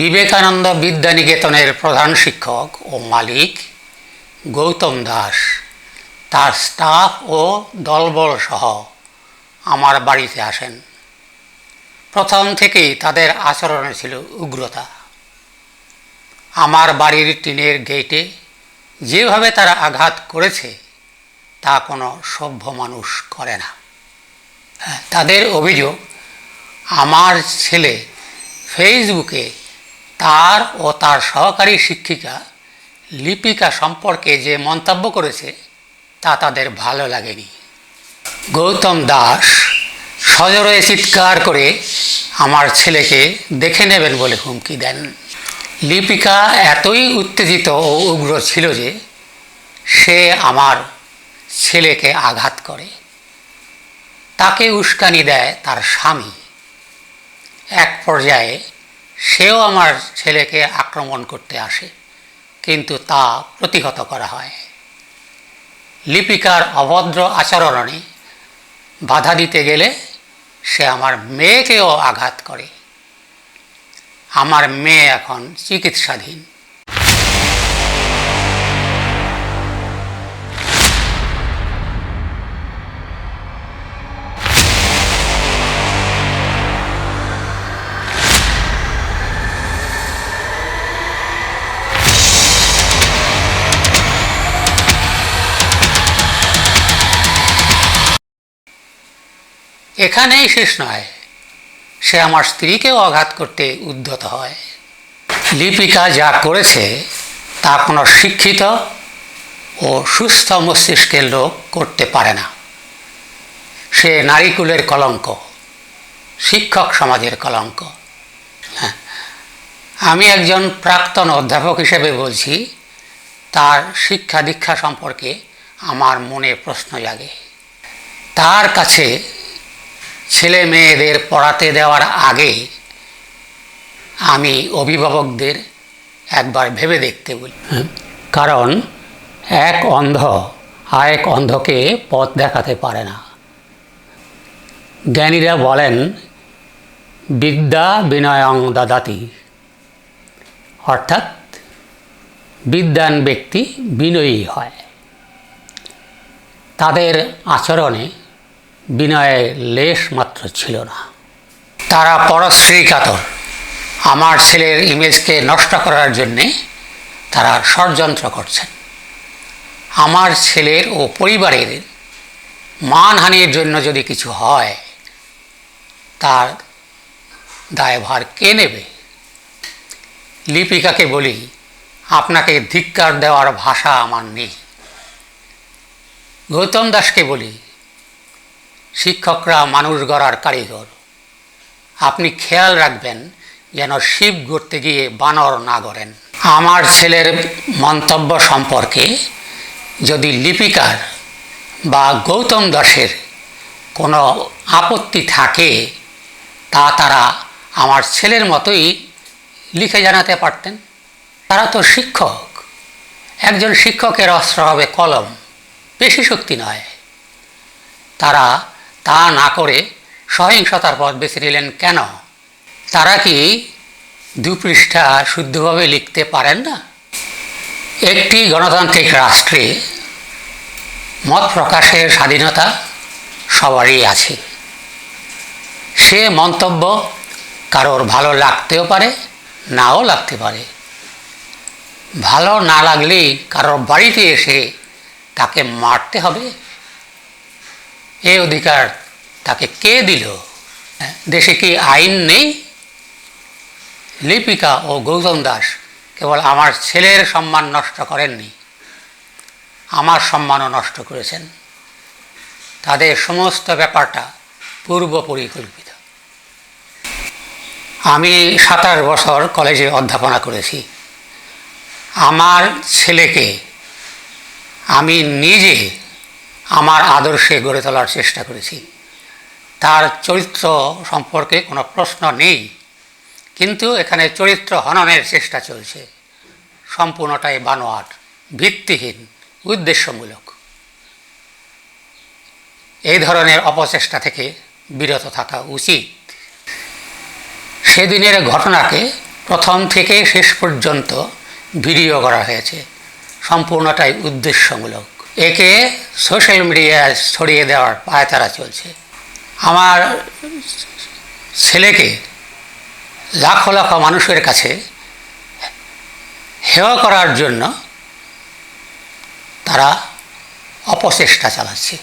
বিবেকানন্দ বিদ্যানিকেতনের প্রধান শিক্ষক ও মালিক গৌতম দাস তার স্টাফ ও দলবল সহ আমার বাড়িতে আসেন। প্রথম থেকেই তাদের আচরণে ছিল উগ্রতা। আমার বাড়ির টিনের গেটে যেভাবে তারা আঘাত করেছে তা কোনো সভ্য মানুষ করে না। তাদের অভিযোগ, আমার ছেলে ফেসবুকে তার ও তার সহকারী শিক্ষিকা লিপিকা সম্পর্কে যে মন্তব্য করেছে তা তাদের ভালো লাগেনি। গৌতম দাস সজোরে চিৎকার করে আমার ছেলেকে দেখে নেবেন বলে হুমকি দেন। লিপিকা এতই উত্তেজিত ও উগ্র ছিল যে সে আমার ছেলেকে আঘাত করে। তাকে উস্কানি দেয় তার স্বামী। এক পর্যায়ে সেও আমার ছেলেকে আক্রমণ করতে আসে, কিন্তু তা প্রতিহত করা হয়। লিপিকার অভদ্র আচরণে বাধা দিতে গেলে সে আমার মেয়েকেও আঘাত করে। আমার মেয়ে এখন চিকিৎসাধীন। এখানেই শেষ নয়, সে আমার স্ত্রীকেও আঘাত করতে উদ্যত হয়। লিপিকা যা করেছে তা কোনো শিক্ষিত ও সুস্থ মস্তিষ্কের লোক করতে পারে না। সে নারীকুলের কলঙ্ক, শিক্ষক সমাজের কলঙ্ক। আমি একজন প্রাক্তন অধ্যাপক হিসেবে বলছি, তার শিক্ষা দীক্ষা সম্পর্কে আমার মনে প্রশ্ন জাগে। তার কাছে ছেলে মেয়েদের পড়াতে দেওয়ার আগে আমি অভিভাবকদের একবার ভেবে দেখতে বলি। কারণ এক অন্ধ আরেক অন্ধকে পথ দেখাতে পারে না। জ্ঞানীরা বলেন, বিদ্যা বিনয়ং দদাতি, অর্থাৎ বিদ্বান ব্যক্তি বিনয়ী হয়। তাদের আচরণে বিনয়ের লেশ মাত্র ছিল না। তারা পরশ্রী কাতর। আমার ছেলের ইমেজকে নষ্ট করার জন্যে তারা ষড়যন্ত্র করছেন। আমার ছেলের ও পরিবারের মানহানির জন্য যদি কিছু হয়, তার দায়ভার কে নেবে? লিপিকাকে বলি, আপনাকে ধিক্কার দেওয়ার ভাষা আমার নেই। গৌতম দাসকে বলি, শিক্ষকরা মানুষ গড়ার কারিগর। আপনি খেয়াল রাখবেন যেন শিব গড়তে গিয়ে বানর না গড়েন। আমার ছেলের মন্তব্য সম্পর্কে যদি লিপিকার বা গৌতম দাসের কোনো আপত্তি থাকে, তা তারা আমার ছেলের মতোই লিখে জানাতে পারতেন। তারা তো শিক্ষক। একজন শিক্ষকের অস্ত্র হবে কলম, পেশি শক্তি নয়। তারা তা না করে সহিংসতার পথ বেছে নিলেন কেন? তারা কি 2 পৃষ্ঠা শুদ্ধভাবে লিখতে পারেন না? একটি গণতান্ত্রিক রাষ্ট্রে মত প্রকাশের স্বাধীনতা সবারই আছে। সে মন্তব্য কারোর ভালো লাগতেও পারে, নাও লাগতে পারে। ভালো না লাগলেই কারোর বাড়িতে এসে তাকে মারতে হবে? এ অধিকার তাকে কে দিল? দেশে কি আইন নেই? লিপিকা ও গৌতম দাস কেবল আমার ছেলের সম্মান নষ্ট করেননি, আমার সম্মানও নষ্ট করেছেন। তাদের সমস্ত ব্যাপারটা পূর্ব পরিকল্পিত। আমি 27 বছর কলেজে অধ্যাপনা করেছি। আমার ছেলেকে আমি নিজে আমার আদর্শে গড়ে তোলার চেষ্টা করেছি। তার চরিত্র সম্পর্কে কোনো প্রশ্ন নেই, কিন্তু এখানে চরিত্র হননের চেষ্টা চলছে। সম্পূর্ণটাই বানোয়াট, ভিত্তিহীন, উদ্দেশ্যমূলক। এই ধরনের অপচেষ্টা থেকে বিরত থাকা উচিত। সেদিনের ঘটনাকে প্রথম থেকে শেষ পর্যন্ত ভিডিও করা হয়েছে, সম্পূর্ণটাই উদ্দেশ্যমূলক। একে সোশ্যাল মিডিয়ায় ছড়িয়ে দেওয়ার পায়তারা চলছে। আমার ছেলেকে লাখ লাখ মানুষের কাছে হেয় করার জন্য তারা অপচেষ্টা চালাচ্ছে।